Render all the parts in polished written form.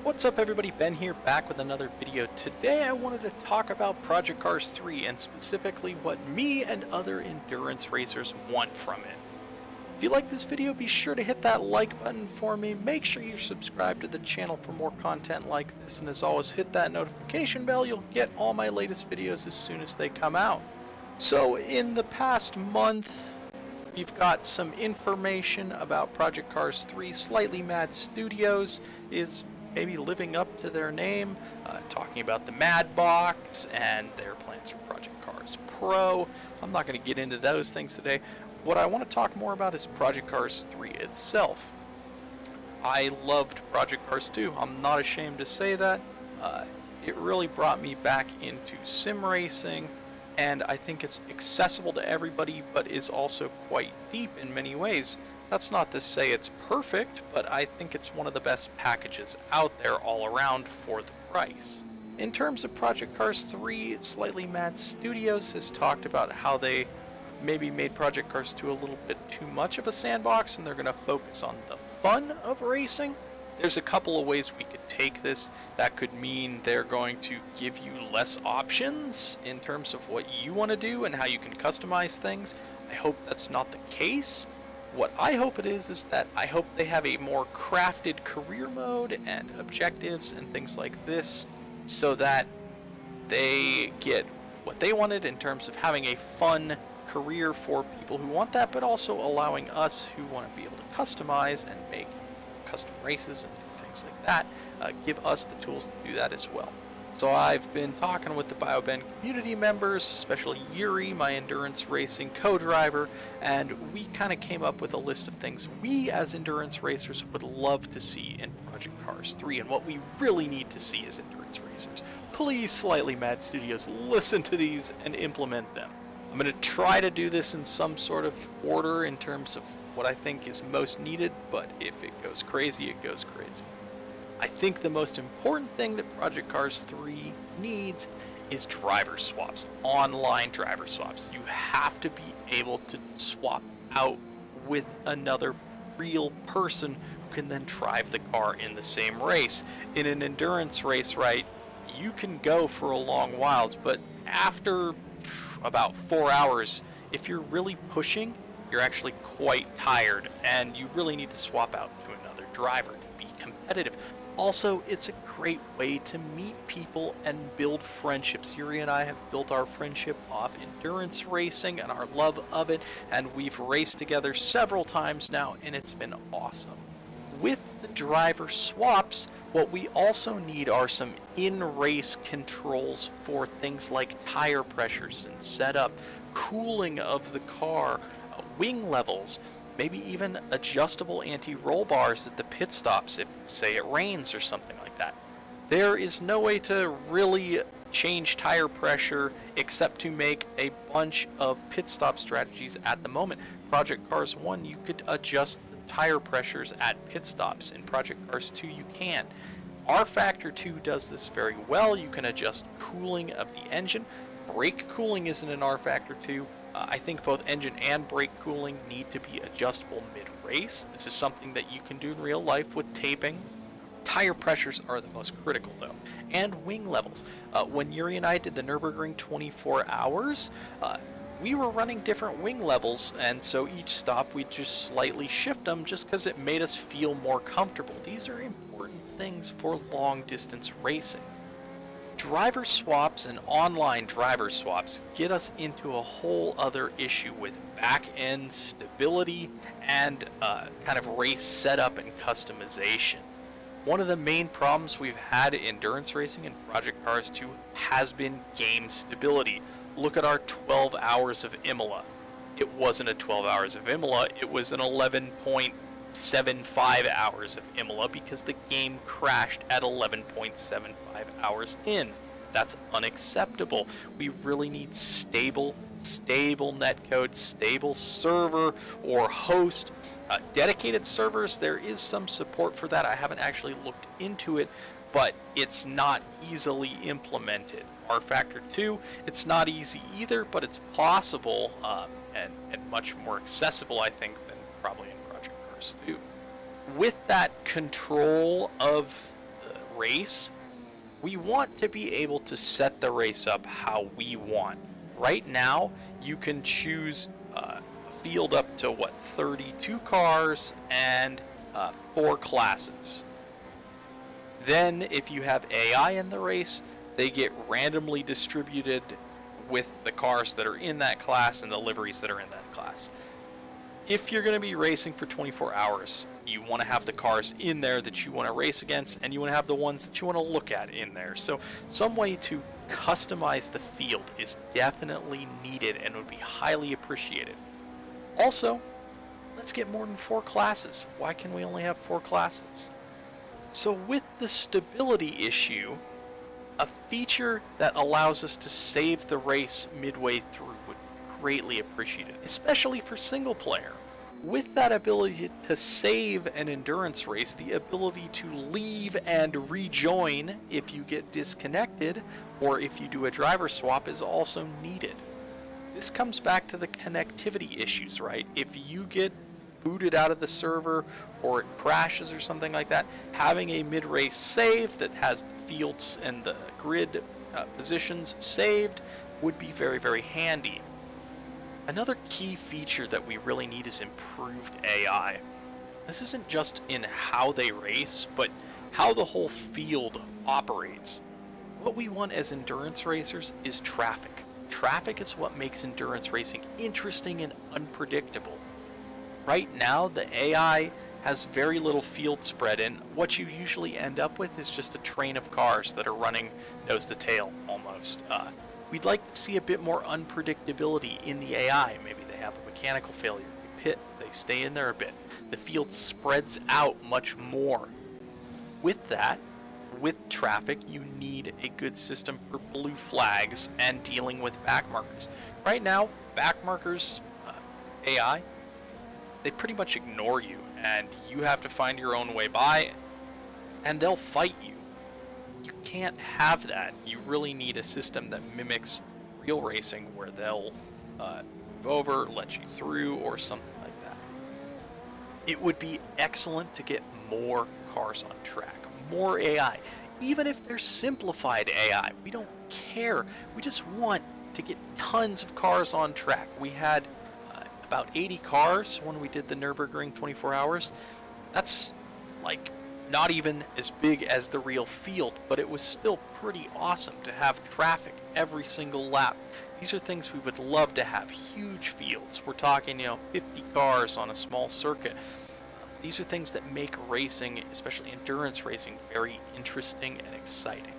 What's up everybody, Ben here, back with another video. Today I wanted to talk about Project Cars 3 and specifically what me and other endurance racers want from it. If you like this video, be sure to hit that like button for me, make sure you're subscribed to the channel for more content like this, and as always hit that notification bell. You'll get all my latest videos as soon as they come out. So in the past month, we've got some information about Project Cars 3. Slightly Mad Studios is maybe living up to their name, talking about the Mad Box and their plans for Project Cars Pro. I'm not going to get into those things today. What I want to talk more about is Project Cars 3 itself. I loved Project Cars 2. I'm not ashamed to say that. It really brought me back into sim racing, and I think it's accessible to everybody, but is also quite deep in many ways. That's not to say it's perfect, but I think it's one of the best packages out there all around for the price. In terms of Project Cars 3, Slightly Mad Studios has talked about how they maybe made Project Cars 2 a little bit too much of a sandbox, and they're going to focus on the fun of racing. There's a couple of ways we could take this. That could mean they're going to give you less options in terms of what you want to do and how you can customize things. I hope that's not the case. What I hope it is that I hope they have a more crafted career mode and objectives and things like this, so that they get what they wanted in terms of having a fun career for people who want that, but also allowing us who want to be able to customize and make custom races and do things like that, give us the tools to do that as well. So I've been talking with the BioBen community members, especially Yuri, my endurance racing co-driver, and we kind of came up with a list of things we as endurance racers would love to see in Project Cars 3, and what we really need to see as endurance racers. Please, Slightly Mad Studios, listen to these and implement them. I'm going to try to do this in some sort of order in terms of what I think is most needed, but if it goes crazy, it goes crazy. I think the most important thing that Project Cars 3 needs is driver swaps, online driver swaps. You have to be able to swap out with another real person who can then drive the car in the same race. In an endurance race, right, you can go for a long whiles, but after about 4 hours, if you're really pushing, you're actually quite tired, and you really need to swap out to another driver to be competitive. Also, it's a great way to meet people and build friendships. Yuri and I have built our friendship off endurance racing and our love of it, and we've raced together several times now, and it's been awesome. With the driver swaps, what we also need are some in-race controls for things like tire pressures and setup, cooling of the car, wing levels, maybe even adjustable anti-roll bars at the pit stops if, say, it rains or something like that. There is no way to really change tire pressure except to make a bunch of pit stop strategies at the moment. Project Cars 1, you could adjust the tire pressures at pit stops. In Project Cars 2, you can. R-Factor 2 does this very well. You can adjust cooling of the engine. Brake cooling isn't in R-Factor 2. I think both engine and brake cooling need to be adjustable mid-race. This is something that you can do in real life with taping. Tire pressures are the most critical though, and wing levels. When Yuri and I did the Nürburgring 24 hours, we were running different wing levels, and so each stop we'd just slightly shift them just because it made us feel more comfortable. These are important things for long distance racing. Driver swaps and online driver swaps get us into a whole other issue with back-end stability and kind of race setup and customization. One of the main problems we've had in endurance racing in Project Cars 2 has been game stability. Look at our 12 hours of Imola. It wasn't a 12 hours of Imola, it was an 11.75 hours of Imola because the game crashed at 11.75 hours in. That's unacceptable. We really need stable netcode, stable server or host. Dedicated servers, there is some support for that. I haven't actually looked into it, but it's not easily implemented. R-Factor 2, it's not easy either, but it's possible and much more accessible, I think, than probably in Project Cars 2. With that control of the race, we want to be able to set the race up how we want. Right now, you can choose a field up to 32 cars and 4 classes. Then, if you have AI in the race, they get randomly distributed with the cars that are in that class and the liveries that are in that class. If you're going to be racing for 24 hours, you want to have the cars in there that you want to race against, and you want to have the ones that you want to look at in there. So some way to customize the field is definitely needed and would be highly appreciated. Also, let's get more than 4 classes. Why can we only have 4 classes? So with the stability issue, a feature that allows us to save the race midway through would be greatly appreciated, especially for single player. With that ability to save an endurance race, the ability to leave and rejoin if you get disconnected or if you do a driver swap is also needed. This comes back to the connectivity issues, right? If you get booted out of the server or it crashes or something like that, having a mid-race save that has the fields and the grid positions saved would be very, very handy. Another key feature that we really need is improved AI. This isn't just in how they race, but how the whole field operates. What we want as endurance racers is traffic. Traffic is what makes endurance racing interesting and unpredictable. Right now, the AI has very little field spread, and what you usually end up with is just a train of cars that are running nose to tail, almost. We'd like to see a bit more unpredictability in the AI. Maybe they have a mechanical failure, they pit, they stay in there a bit. The field spreads out much more. With that, with traffic, you need a good system for blue flags and dealing with back markers. Right now, back markers, AI, they pretty much ignore you, and you have to find your own way by, and they'll fight you. You can't have that. You really need a system that mimics real racing where they'll move over, let you through, or something like that. It would be excellent to get more cars on track, more AI. Even if they're simplified AI, we don't care. We just want to get tons of cars on track. We had about 80 cars when we did the Nürburgring 24 hours. That's like not even as big as the real field, but it was still pretty awesome to have traffic every single lap. These are things we would love to have, huge fields. We're talking, 50 cars on a small circuit. These are things that make racing, especially endurance racing, very interesting and exciting.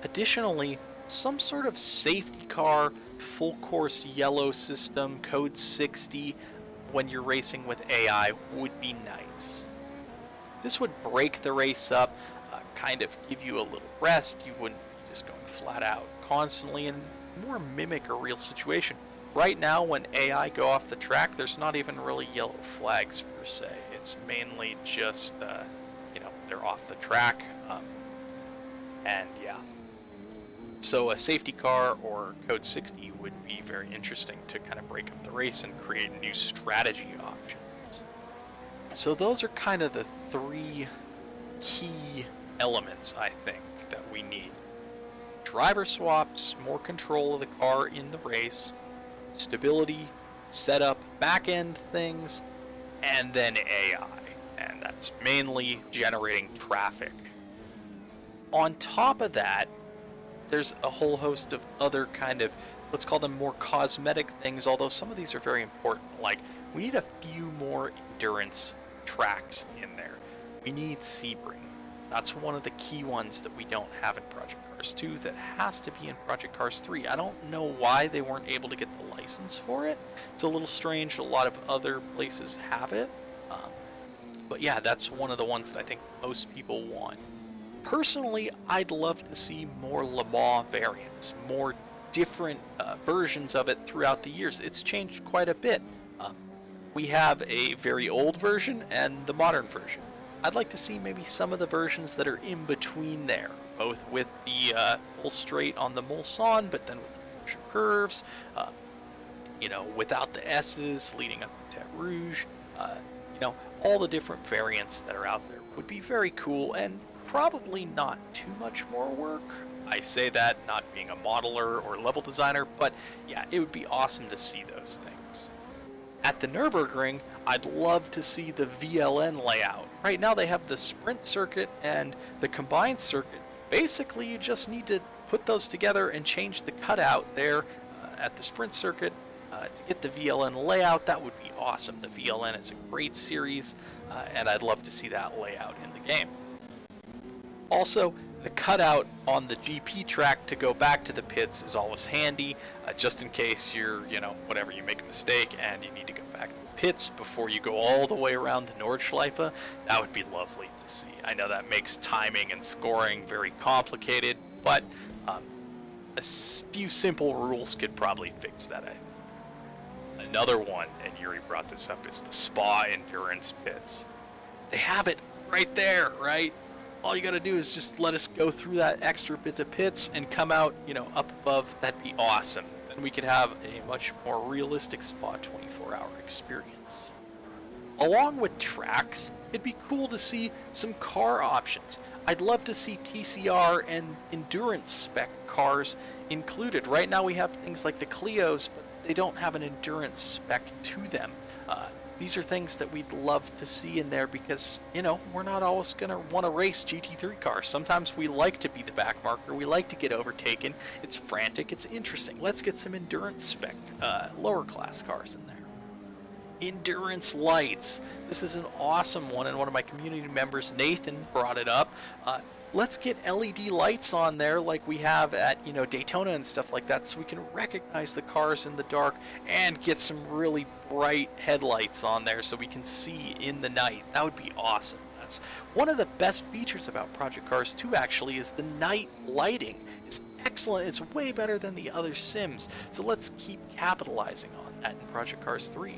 Additionally, some sort of safety car, full course yellow system, code 60, when you're racing with AI would be nice. This would break the race up, kind of give you a little rest. You wouldn't be just going flat out constantly and more mimic a real situation. Right now, when AI go off the track, there's not even really yellow flags per se. It's mainly just, they're off the track. And yeah. So a safety car or code 60 would be very interesting to kind of break up the race and create new strategy options. So those are kind of the 3 key elements, I think, that we need. Driver swaps, more control of the car in the race, stability, setup, back-end things, and then AI. And that's mainly generating traffic. On top of that, there's a whole host of other kind of, let's call them more cosmetic things, although some of these are very important. Like, we need a few more endurance tracks in there. We need Sebring. That's one of the key ones that we don't have in Project Cars 2 that has to be in Project Cars 3. I don't know why they weren't able to get the license for it. It's a little strange. A lot of other places have it. But yeah, that's one of the ones that I think most people want. Personally, I'd love to see more Le Mans variants, more different versions of it throughout the years. It's changed quite a bit. We have a very old version and the modern version. I'd like to see maybe some of the versions that are in between there, both with the full straight on the Mulsanne, but then with the Porsche curves, without the S's leading up to Tête Rouge, all the different variants that are out there would be very cool and probably not too much more work. I say that not being a modeler or level designer, but yeah, it would be awesome to see those things. At the Nürburgring, I'd love to see the VLN layout. Right now they have the sprint circuit and the combined circuit. Basically, you just need to put those together and change the cutout there at the sprint circuit to get the VLN layout. That would be awesome. The VLN is a great series, and I'd love to see that layout in the game. Also, the cutout on the GP track to go back to the pits is always handy, just in case you're, whatever, you make a mistake and you need to go back to the pits before you go all the way around the Nordschleife. That would be lovely to see. I know that makes timing and scoring very complicated, but a few simple rules could probably fix that. Another one, and Yuri brought this up, is the Spa Endurance pits. They have it right there, right? All you gotta do is just let us go through that extra bit of pits and come out, up above. That'd be awesome. Then we could have a much more realistic Spa 24-hour experience. Along with tracks, it'd be cool to see some car options. I'd love to see TCR and endurance spec cars included. Right now we have things like the Clios, but they don't have an endurance spec to them. These are things that we'd love to see in there because, we're not always going to want to race GT3 cars. Sometimes we like to be the back marker. We like to get overtaken. It's frantic. It's interesting. Let's get some endurance spec lower class cars in there. Endurance lights. This is an awesome one, and one of my community members, Nathan, brought it up. Let's get LED lights on there like we have at, Daytona and stuff like that, so we can recognize the cars in the dark and get some really bright headlights on there so we can see in the night. That would be awesome. That's one of the best features about Project Cars 2, actually, is the night lighting. It's excellent. It's way better than the other sims. So let's keep capitalizing on that in Project Cars 3.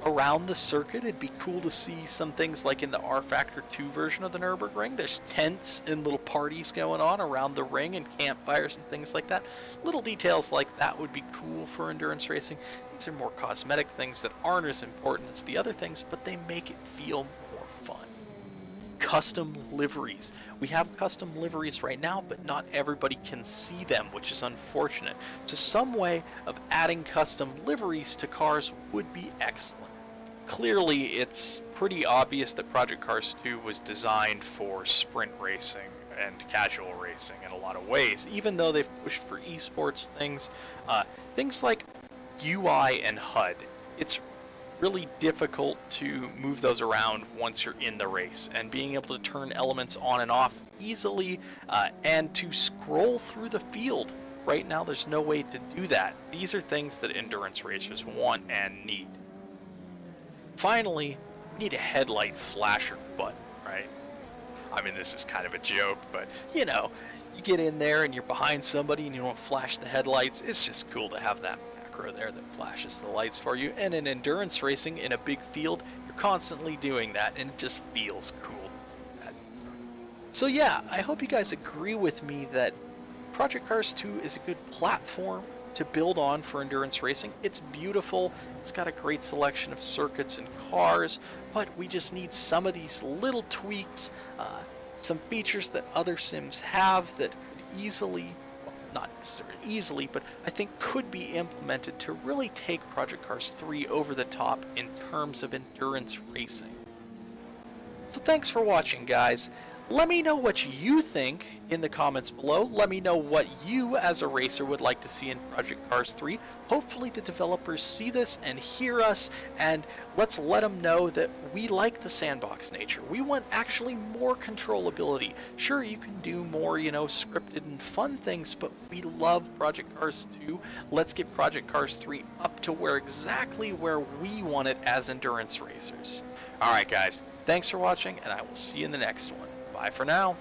Around the circuit, it'd be cool to see some things like in the R Factor 2 version of the Nürburgring. There's tents and little parties going on around the ring and campfires and things like that. Little details like that would be cool for endurance racing. These are more cosmetic things that aren't as important as the other things, but they make it feel more fun. Custom liveries. We have custom liveries right now, but not everybody can see them, which is unfortunate. So some way of adding custom liveries to cars would be excellent. Clearly, it's pretty obvious that Project Cars 2 was designed for sprint racing and casual racing in a lot of ways, even though they've pushed for esports things. Things like UI and HUD. It's really difficult to move those around once you're in the race, and being able to turn elements on and off easily and to scroll through the field. Right now, there's no way to do that. These are things that endurance racers want and need. Finally, we need a headlight flasher button, right? I mean, this is kind of a joke, but you get in there and you're behind somebody and you don't flash the headlights. It's just cool to have that macro there that flashes the lights for you. And in endurance racing in a big field, you're constantly doing that, and it just feels cool to do that. So yeah, I hope you guys agree with me that Project Cars 2 is a good platform to build on for endurance racing. It's beautiful, it's got a great selection of circuits and cars, but we just need some of these little tweaks, some features that other sims have that could easily, well, not necessarily easily, but I think could be implemented to really take Project Cars 3 over the top in terms of endurance racing. So thanks for watching, guys. Let me know what you think in the comments below. Let me know what you as a racer would like to see in Project Cars 3. Hopefully the developers see this and hear us, and let's let them know that we like the sandbox nature. We want actually more controllability. Sure, you can do more, scripted and fun things, but we love Project Cars 2. Let's get Project Cars 3 up to exactly where we want it as endurance racers. Alright guys, thanks for watching, and I will see you in the next one. Bye for now.